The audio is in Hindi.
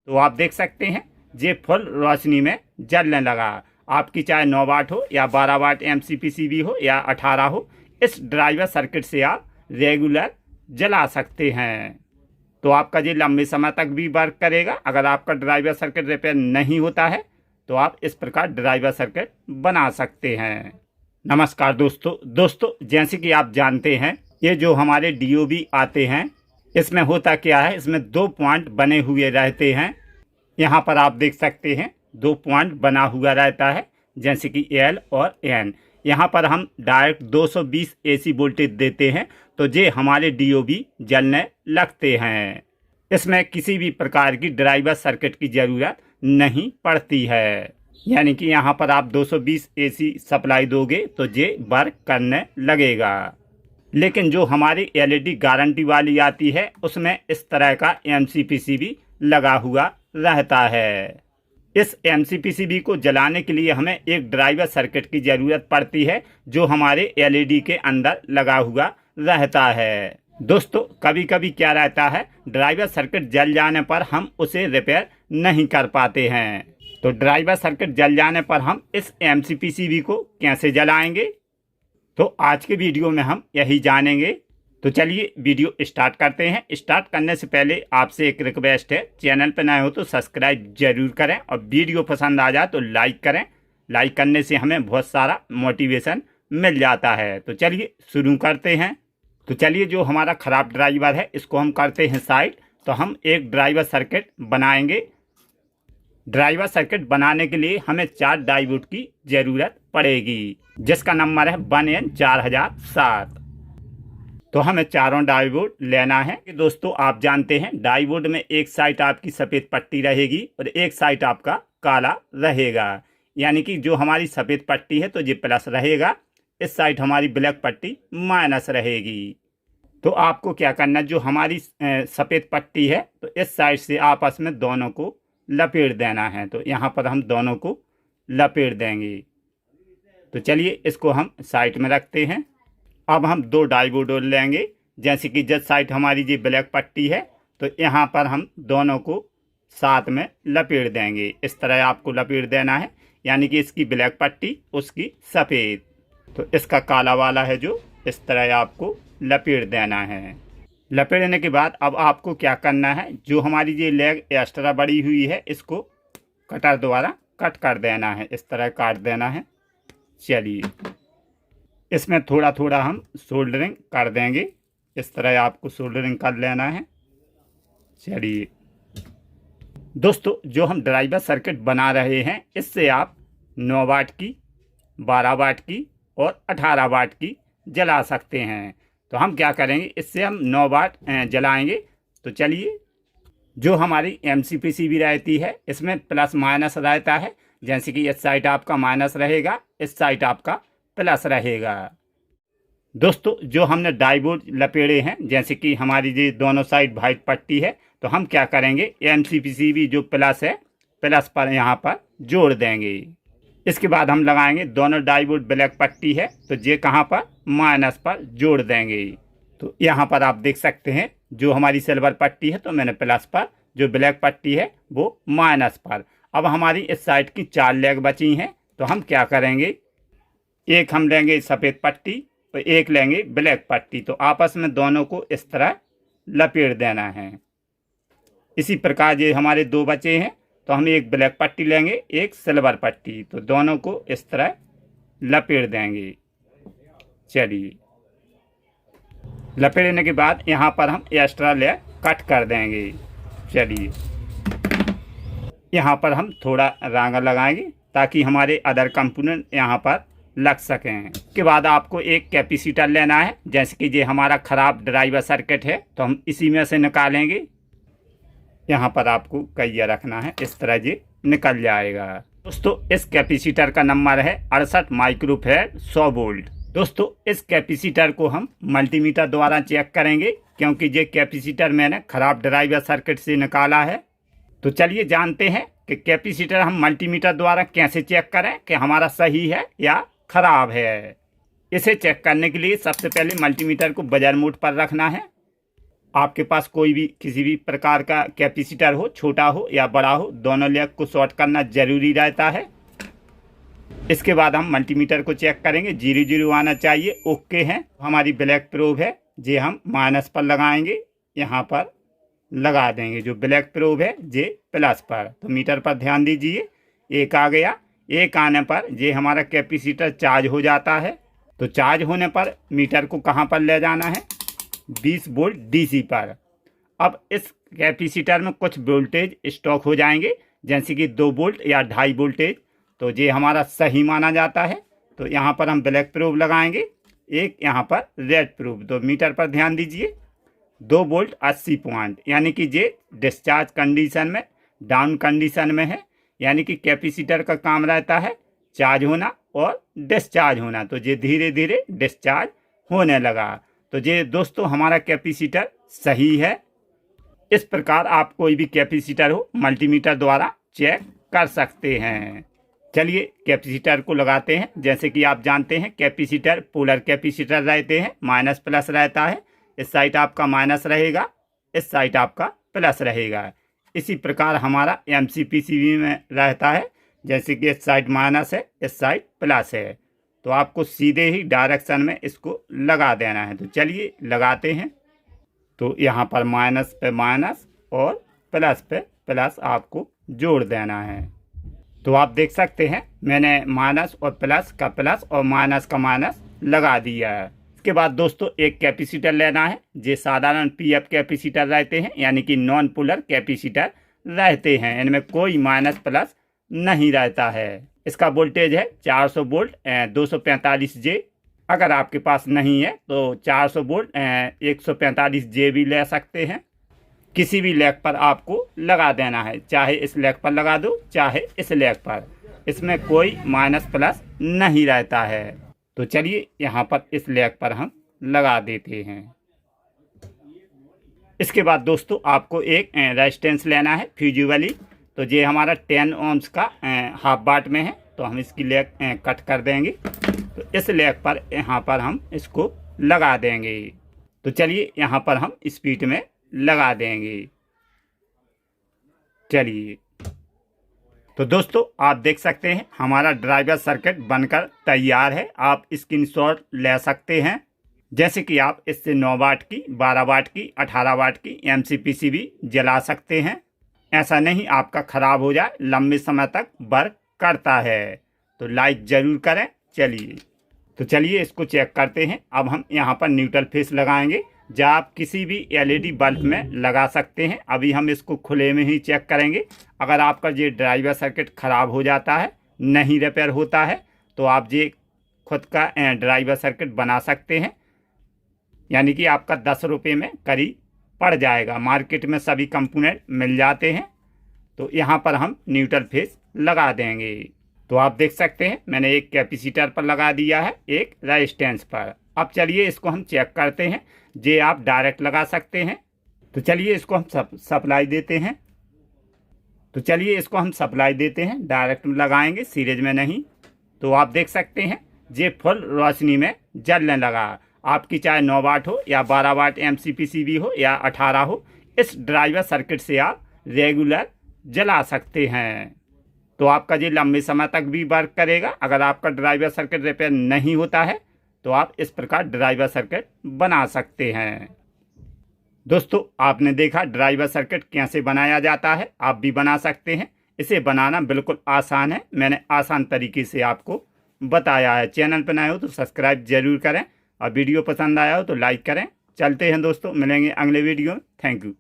तो आप देख सकते हैं ये फुल रोशनी में जलने लगा। आपकी चाहे 9 वाट हो या 12 वाट MCPCB हो या 18 हो, इस ड्राइवर सर्किट से आप रेगुलर जला सकते हैं। तो आपका ये लंबे समय तक भी वर्क करेगा। अगर आपका ड्राइवर सर्किट रिपेयर नहीं होता है तो आप इस प्रकार ड्राइवर सर्किट बना सकते हैं। नमस्कार दोस्तों जैसे कि आप जानते हैं, ये जो हमारे DOB आते हैं, इसमें होता क्या है, इसमें 2 पॉइंट बने हुए रहते हैं। यहाँ पर आप देख सकते हैं 2 पॉइंट बना हुआ रहता है, जैसे कि L और N। यहाँ पर हम डायरेक्ट 220 AC वोल्टेज देते हैं तो ये हमारे DOB जलने लगते हैं। इसमें किसी भी प्रकार की ड्राइवर सर्किट की ज़रूरत नहीं पड़ती है। यानी कि यहाँ पर आप 220 AC सप्लाई दोगे तो ये वर्क करने लगेगा। लेकिन जो हमारी LED गारंटी वाली आती है उसमें इस तरह का MCPCB लगा हुआ रहता है। इस MCPCB को जलाने के लिए हमें एक ड्राइवर सर्किट की ज़रूरत पड़ती है जो हमारे LED के अंदर लगा हुआ रहता है। दोस्तों कभी कभी क्या रहता है, ड्राइवर सर्किट जल जाने पर हम उसे रिपेयर नहीं कर पाते हैं। तो ड्राइवर सर्किट जल जाने पर हम इस MCPCB को कैसे जलाएंगे, तो आज के वीडियो में हम यही जानेंगे। तो चलिए वीडियो स्टार्ट करते हैं। स्टार्ट करने से पहले आपसे एक रिक्वेस्ट है, चैनल पर नए हो तो सब्सक्राइब जरूर करें और वीडियो पसंद आ जाए तो लाइक करें। लाइक करने से हमें बहुत सारा मोटिवेशन मिल जाता है। तो चलिए शुरू करते हैं। तो चलिए जो हमारा ख़राब ड्राइवर है इसको हम करते हैं साइड। तो हम एक ड्राइवर सर्किट बनाएंगे। ड्राइवर सर्किट बनाने के लिए हमें 4 डायोड की ज़रूरत पड़ेगी, जिसका नंबर है 1N4007। तो हमें चारों डायोड लेना है। दोस्तों आप जानते हैं डायोड में एक साइड आपकी सफ़ेद पट्टी रहेगी और एक साइड आपका काला रहेगा। यानी कि जो हमारी सफ़ेद पट्टी है तो ये प्लस रहेगा, इस साइड हमारी ब्लैक पट्टी माइनस रहेगी। तो आपको क्या करना है, जो हमारी सफ़ेद पट्टी है तो इस साइड से आपस में दोनों को लपेट देना है। तो यहाँ पर हम दोनों को लपेट देंगे। तो चलिए इसको हम साइड में रखते हैं। अब हम 2 डायोड लेंगे। जैसे कि जिस साइड हमारी ये ब्लैक पट्टी है तो यहाँ पर हम दोनों को साथ में लपेट देंगे। इस तरह आपको लपेट देना है, यानी कि इसकी ब्लैक पट्टी उसकी सफ़ेद। तो इसका काला वाला है जो, इस तरह आपको लपेट देना है। लपेटने के बाद अब आपको क्या करना है, जो हमारी ये लेग एक्स्ट्रा बड़ी हुई है इसको कटर द्वारा कट कर देना है। इस तरह काट देना है। चलिए इसमें थोड़ा थोड़ा हम सोल्डरिंग कर देंगे। इस तरह आपको सोल्डरिंग कर लेना है। चलिए दोस्तों जो हम ड्राइवर सर्किट बना रहे हैं इससे आप 9 वाट की, 12 वाट की और 18 वाट की जला सकते हैं। तो हम क्या करेंगे, इससे हम 9 वाट जलाएंगे। तो चलिए जो हमारी MCPCB रहती है इसमें प्लस माइनस रहता है। जैसे कि इस साइड आपका माइनस रहेगा, इस साइड आपका प्लस रहेगा। दोस्तों जो हमने डायोड लपेड़े हैं, जैसे कि हमारी ये दोनों साइड वाइट पट्टी है, तो हम क्या करेंगे, MCPCB जो प्लस है, प्लस पर यहाँ पर जोड़ देंगे। इसके बाद हम लगाएंगे दोनों डायोड ब्लैक पट्टी है तो ये कहाँ पर, माइनस पर जोड़ देंगे। तो यहाँ पर आप देख सकते हैं जो हमारी सिल्वर पट्टी है तो मैंने प्लस पर, जो ब्लैक पट्टी है वो माइनस पर। अब हमारी इस साइड की 4 लेग बची हैं। तो हम क्या करेंगे, एक हम लेंगे सफ़ेद पट्टी और एक लेंगे ब्लैक पट्टी। तो आपस में दोनों को इस तरह लपेट देना है। इसी प्रकार ये हमारे 2 बचे हैं तो हम एक ब्लैक पट्टी लेंगे, एक सिल्वर पट्टी। तो दोनों को इस तरह लपेट देंगे। चलिए लपेटने के बाद यहाँ पर हम एक्स्ट्रा लेयर कट कर देंगे। चलिए यहाँ पर हम थोड़ा रांगा लगाएंगे ताकि हमारे अदर कंपोनेंट यहाँ पर लग सकें। के बाद आपको एक कैपेसिटर लेना है। जैसे कि ये हमारा ख़राब ड्राइवर सर्किट है तो हम इसी में से निकालेंगे। यहाँ पर आपको कहिया रखना है, इस तरह ये निकल जाएगा। दोस्तों इस कैपेसिटर का नंबर है 68 माइक्रोफैराड 100 वोल्ट। दोस्तों इस कैपेसिटर को हम मल्टीमीटर द्वारा चेक करेंगे, क्योंकि ये कैपेसिटर मैंने ख़राब ड्राइवर सर्किट से निकाला है। तो चलिए जानते हैं कि कैपेसिटर हम मल्टीमीटर द्वारा कैसे चेक करें कि हमारा सही है या ख़राब है। इसे चेक करने के लिए सबसे पहले मल्टीमीटर को बजर मोड पर रखना है। आपके पास कोई भी किसी भी प्रकार का कैपेसिटर हो, छोटा हो या बड़ा हो, दोनों लेग को शॉर्ट करना ज़रूरी रहता है। इसके बाद हम मल्टीमीटर को चेक करेंगे, 0 आना चाहिए, ओके है। हमारी ब्लैक प्रोब है, जे हम माइनस पर लगाएंगे, यहाँ पर लगा देंगे। जो ब्लैक प्रोब है जे प्लस पर। तो मीटर पर ध्यान दीजिए, 1 आ गया। 1 आने पर ये हमारा कैपेसिटर चार्ज हो जाता है। तो चार्ज होने पर मीटर को कहाँ पर ले जाना है, 20 वोल्ट DC पर। अब इस कैपेसिटर में कुछ वोल्टेज स्टॉक हो जाएंगे, जैसे कि 2 वोल्ट या 2.5 वोल्टेज। तो ये हमारा सही माना जाता है। तो यहाँ पर हम ब्लैक प्रोब लगाएंगे, एक यहाँ पर रेड प्रोब। तो मीटर पर ध्यान दीजिए, 2 वोल्ट 80 पॉइंट, यानी कि ये डिस्चार्ज कंडीशन में, डाउन कंडीशन में है। यानी कि कैपेसिटर का काम रहता है चार्ज होना और डिस्चार्ज होना। तो ये धीरे धीरे डिस्चार्ज होने लगा। तो ये दोस्तों हमारा कैपेसिटर सही है। इस प्रकार आप कोई भी कैपेसिटर हो मल्टीमीटर द्वारा चेक कर सकते हैं। चलिए कैपेसिटर को लगाते हैं। जैसे कि आप जानते हैं कैपेसिटर पोलर कैपेसिटर रहते हैं, माइनस प्लस रहता है। इस साइड आपका माइनस रहेगा, इस साइड आपका प्लस रहेगा। इसी प्रकार हमारा MCPCB में रहता है, जैसे कि इस साइड माइनस है, इस साइड प्लस है। तो आपको सीधे ही डायरेक्शन में इसको लगा देना है। तो चलिए लगाते हैं। तो यहाँ पर माइनस पे माइनस और प्लस पे प्लस आपको जोड़ देना है। तो आप देख सकते हैं मैंने माइनस और प्लस का प्लस और माइनस का माइनस लगा दिया है। इसके बाद दोस्तों एक कैपेसिटर लेना है। जे साधारण PF कैपेसिटर रहते हैं, यानी कि नॉन पोलर कैपेसिटर रहते हैं। इनमें कोई माइनस प्लस नहीं रहता है। इसका वोल्टेज है 400 वोल्ट 245J। अगर आपके पास नहीं है तो 400 वोल्ट 145J भी ले सकते हैं। किसी भी लेग पर आपको लगा देना है, चाहे इस लेग पर लगा दो चाहे इस लेग पर। इसमें कोई माइनस प्लस नहीं रहता है। तो चलिए यहाँ पर इस लेग पर हम लगा देते हैं। इसके बाद दोस्तों आपको एक रेजिस्टेंस लेना है फ्यूजिबली। तो ये हमारा 10 ohms का हाफ वाट में है। तो हम इसकी लेग कट कर देंगे। तो इस लेग पर यहाँ पर हम इसको लगा देंगे। तो चलिए यहाँ पर हम स्पीड में लगा देंगे। चलिए तो दोस्तों आप देख सकते हैं हमारा ड्राइवर सर्किट बनकर तैयार है। आप स्क्रीनशॉट ले सकते हैं। जैसे कि आप इससे 9 वाट की, 12 वाट की, 18 वाट की MCPCB जला सकते हैं। ऐसा नहीं आपका ख़राब हो जाए, लंबे समय तक वर्क करता है। तो लाइक ज़रूर करें। चलिए इसको चेक करते हैं। अब हम यहाँ पर न्यूट्रल फेस लगाएंगे, जो आप किसी भी LED बल्ब में लगा सकते हैं। अभी हम इसको खुले में ही चेक करेंगे। अगर आपका ये ड्राइवर सर्किट ख़राब हो जाता है, नहीं रिपेयर होता है, तो आप ये खुद का ड्राइवर सर्किट बना सकते हैं। यानी कि आपका 10 रुपये में करीब पड़ जाएगा। मार्केट में सभी कंपोनेंट मिल जाते हैं। तो यहाँ पर हम न्यूट्रल फेस लगा देंगे। तो आप देख सकते हैं मैंने एक कैपेसिटर पर लगा दिया है, एक रेजिस्टेंस पर। अब चलिए इसको हम चेक करते हैं। जे आप डायरेक्ट लगा सकते हैं। तो चलिए इसको हम सप्लाई देते हैं। डायरेक्ट लगाएंगे, सीरीज में नहीं। तो आप देख सकते हैं जे फुल रोशनी में जलने लगा। आपकी चाहे 9 वाट हो या 12 वाट MCPCB हो या 18 हो, इस ड्राइवर सर्किट से आप रेगुलर जला सकते हैं। तो आपका ये लंबे समय तक भी वर्क करेगा। अगर आपका ड्राइवर सर्किट रिपेयर नहीं होता है तो आप इस प्रकार ड्राइवर सर्किट बना सकते हैं। दोस्तों आपने देखा ड्राइवर सर्किट कैसे बनाया जाता है, आप भी बना सकते हैं। इसे बनाना बिल्कुल आसान है, मैंने आसान तरीके से आपको बताया है। चैनल पर नए हो तो सब्सक्राइब जरूर करें और वीडियो पसंद आया हो तो लाइक करें। चलते हैं दोस्तों, मिलेंगे अगले वीडियो में। Thank you.